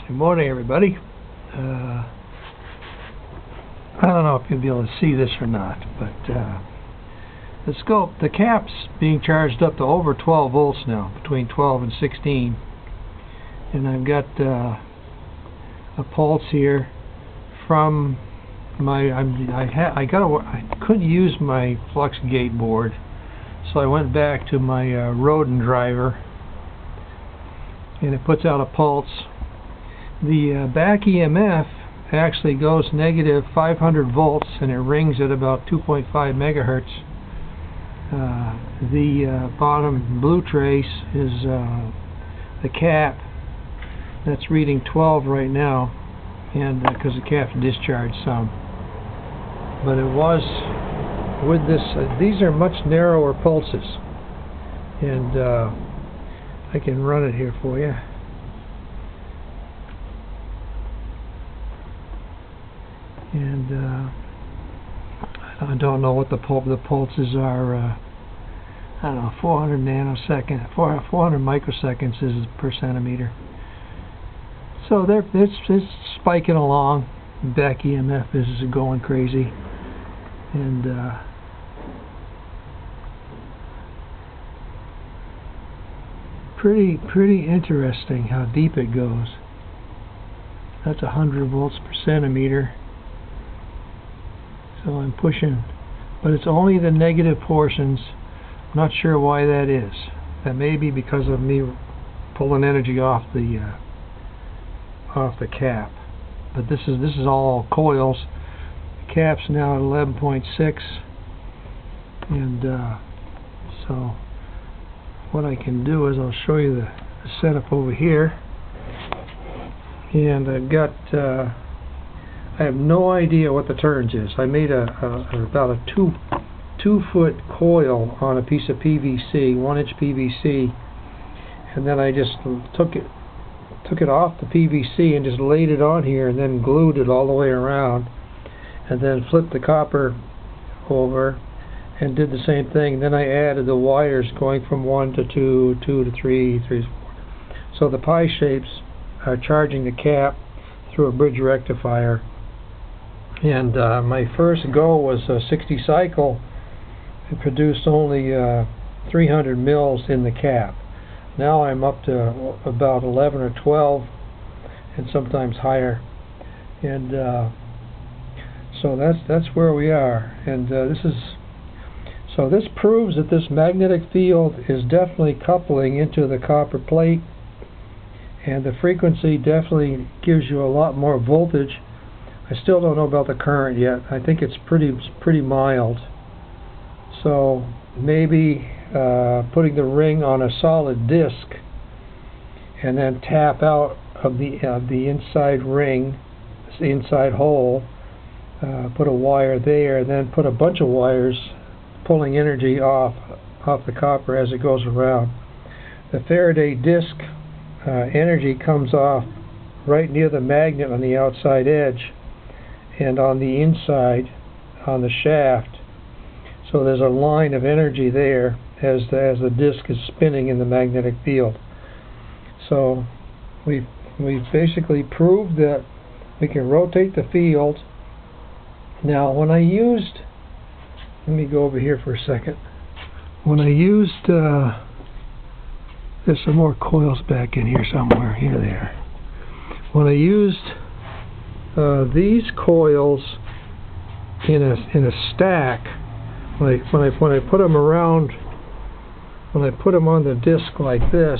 Good morning, everybody. I don't know if you'll be able to see this or not, but the scope, the cap's being charged up to over 12 volts now, between 12 and 16. And I've got a pulse here from my, I couldn't use my flux gate board, so I went back to my Rodin driver, and it puts out a pulse. The back EMF actually goes negative 500 volts, and it rings at about 2.5 megahertz. The bottom blue trace is the cap that's reading 12 right now, and because the cap's discharged some. But it was with this. These are much narrower pulses, and I can run it here for you. And I don't know what the pulses are. I don't know, 400 nanosecond, 400 microseconds is per centimeter. So it's spiking along. Back EMF is going crazy, and pretty interesting how deep it goes. That's 100 volts per centimeter. So I'm pushing, but it's only the negative portions. I'm not sure why that is. That may be because of me pulling energy off the cap. But this is all coils. The cap's now at 11.6, and so what I can do is I'll show you the setup over here. And I've got I have no idea what the turns is. I made about a 2-foot coil on a piece of PVC, 1-inch PVC, and then I just took it off the PVC and just laid it on here, and then glued it all the way around, and then flipped the copper over and did the same thing. Then I added the wires going from 1 to 2, 2 to 3, 3 to 4. So the pie shapes are charging the cap through a bridge rectifier. And my first go was a 60 cycle. It produced only 300 mils in the cap. Now I'm up to about 11 or 12, and sometimes higher. And so that's where we are. And this proves that this magnetic field is definitely coupling into the copper plate, and the frequency definitely gives you a lot more voltage. I still don't know about the current yet. I think it's pretty mild. So maybe putting the ring on a solid disc and then tap out of the inside ring, the inside hole, put a wire there, and then put a bunch of wires pulling energy off the copper as it goes around. The Faraday disk energy comes off right near the magnet on the outside edge, and on the inside, on the shaft. So there's a line of energy there as the disc is spinning in the magnetic field. So we've basically proved that we can rotate the field. Now when I used, let me go over here for a second. When I used, there's some more coils back in here somewhere. Here they are. When I used these coils in a stack, like when I put them around, when I put them on the disc like this,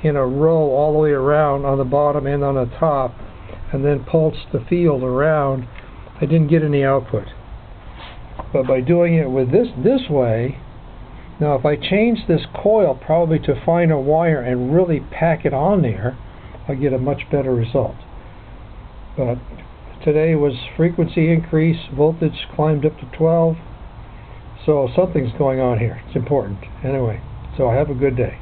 in a row all the way around on the bottom and on the top, and then pulsed the field around, I didn't get any output. But by doing it with this way, now if I change this coil probably to find a wire and really pack it on there, I'll get a much better result. But today was frequency increase, voltage climbed up to 12, so something's going on here. It's important. Anyway, so have a good day.